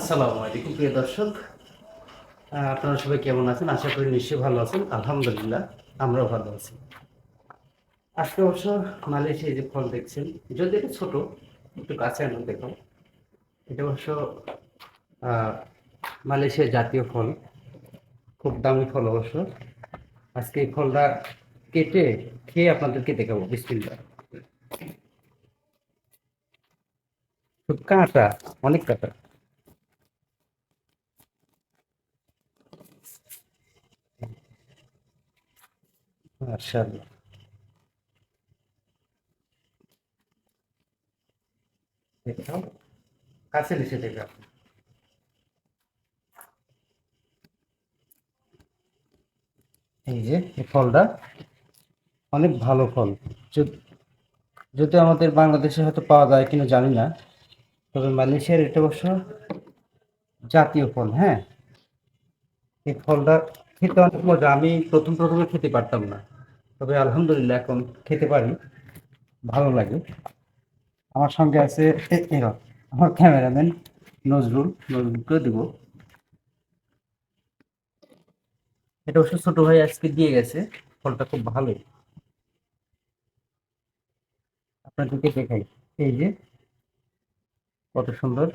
আসসালামু আলাইকুম প্রিয় দর্শক। আপনারা সবাই কেমন আছেন? আশা করি নিশ্চয়ই ভালো আছেন। আলহামদুলিল্লাহ আমরাও ভালো আছি। আজকে অবশ্য মালয়েশিয়া যে ফল দেখছেন, যদি এটা ছোট, একটু কাছে আনো দেখো। এটা অবশ্য আহ, মালয়েশিয়ার জাতীয় ফল, খুব দামি ফল অবশ্য। আজকে এই ফলটা কেটে খেয়ে আপনাদেরকে দেখাবো। বিসমিল্লাহ। খুব কাঁটা, অনেক কাঁটা। মাশাআল্লাহ। দেখাও, কাছে এসে দেখাও। এই যে এই ফলটা অনেক ভালো ফল। যদি যদি আমাদের বাংলাদেশে হয়তো পাওয়া যায় কিনা জানি না, তবে মালয়েশিয়ার এটা অবশ্য জাতীয় ফল। হ্যাঁ, এই ফলটা খেতে অনেক মজা। আমি প্রথমে খেতে পারতাম না, তবে আলহামদুলিল্লাহ এখন খেতে পারি, ভালো লাগে। আমার সঙ্গে আছে এরা, আমার ক্যামেরাম্যান নজরুলকে দিব। এটা অবশ্য ছোট ভাই আজকে দিয়ে গেছে। ফলটা খুব ভালোই, আপনাদেরকে দেখাই। এই যে কত সুন্দর,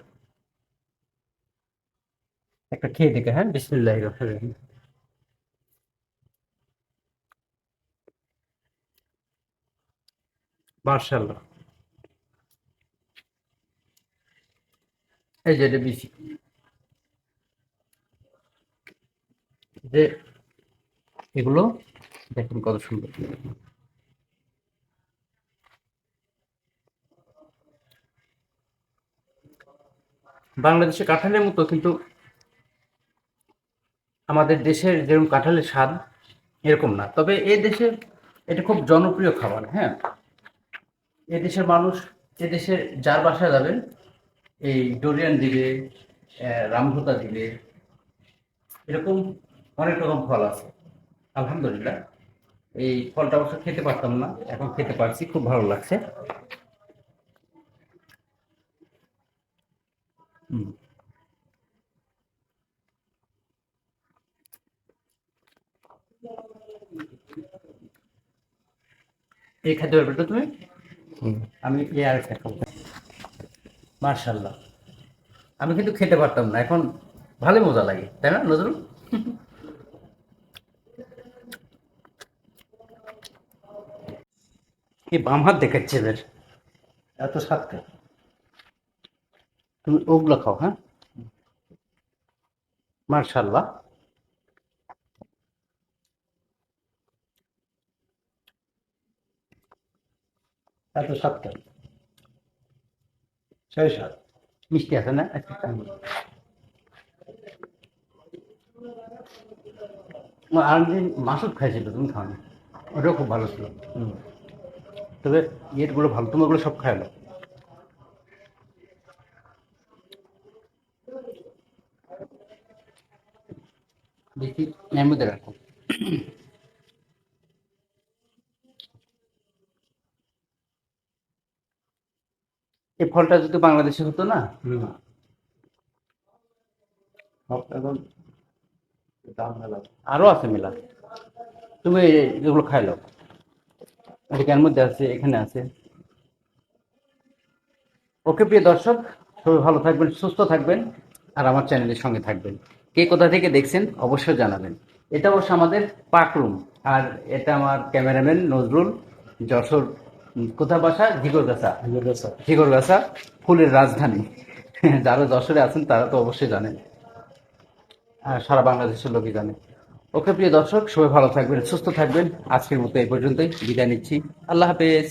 একটা খেয়ে দেখে। হ্যাঁ, বিসমিল্লাহির রহমানির রহিম। মাশাআল্লাহ। এই যে এটা বিচি, যে এগুলো দেখুন কত সুন্দর। বাংলাদেশে কাঁঠালের মতো কিন্তু আমাদের দেশের যেরকম কাঁঠালের স্বাদ এরকম না, তবে এ দেশে এটা খুব জনপ্রিয় খাবার। হ্যাঁ, এ দেশের মানুষ, এ দেশের যার বাসায় যাবেন এই ডোরিয়ান দিবে, রামভুতা দিবে, এরকম অনেক রকম ফল আছে। আলহামদুলিল্লাহ, এই ফলটা অবশ্য খেতে পারতাম না, এখন খেতে পারছি, খুব ভালো লাগছে। হুম। এই খাদ্য ব্যাপারটা তুমি, আমি এ আর একটা খাবো। মার্শাল্লাহ। আমি কিন্তু খেতে পারতাম না, এখন ভালো মজা লাগে, তাই না নজরুল? কি বাম হাত দেখাচ্ছে এদের, এত স্বাদ খায়। তুমি ওগুলো খাও, হ্যাঁ। মার্শাল্লাহ। এত স্বাদ খায়, সেই স্বাদ। মিষ্টি আছে না একটা? আর দিন মাসুদ খাইছিল, তুমি খাওনি, ওটাও খুব ভালো ছিল। হুম। তবে ইয়েগুলো ভালো, তুমি ওগুলো সব খাইলো। দেখি এর মধ্যে রাখো। এই ফলটা যদি বাংলাদেশে হতো না, এখন দাম মেলা, আরো আছে মেলা। তুমি এগুলো খাইলো, এটা এর মধ্যে আছে, এখানে আছে। ওকে প্রিয় দর্শক, সবাই ভালো থাকবেন, সুস্থ থাকবেন, আর আমার চ্যানেলের সঙ্গে থাকবেন। কে কোথা থেকে দেখছেন অবশ্যই জানাবেন। এটা অবশ্য আমাদের পাকরুম, আর এটা আমার ক্যামেরাম্যান নজরুল, যশোর। কোথায় বাসা? ঝিগরগাছা। ঝিগরগাছা ফুলের রাজধানী। যারা যশোরে আছেন তারা তো অবশ্যই জানেন, আর সারা বাংলাদেশের লোকই জানে। ওকে প্রিয় দর্শক, সবাই ভালো থাকবেন, সুস্থ থাকবেন। আজকের মতো এই পর্যন্তই বিদায় নিচ্ছি। আল্লাহ হাফেজ।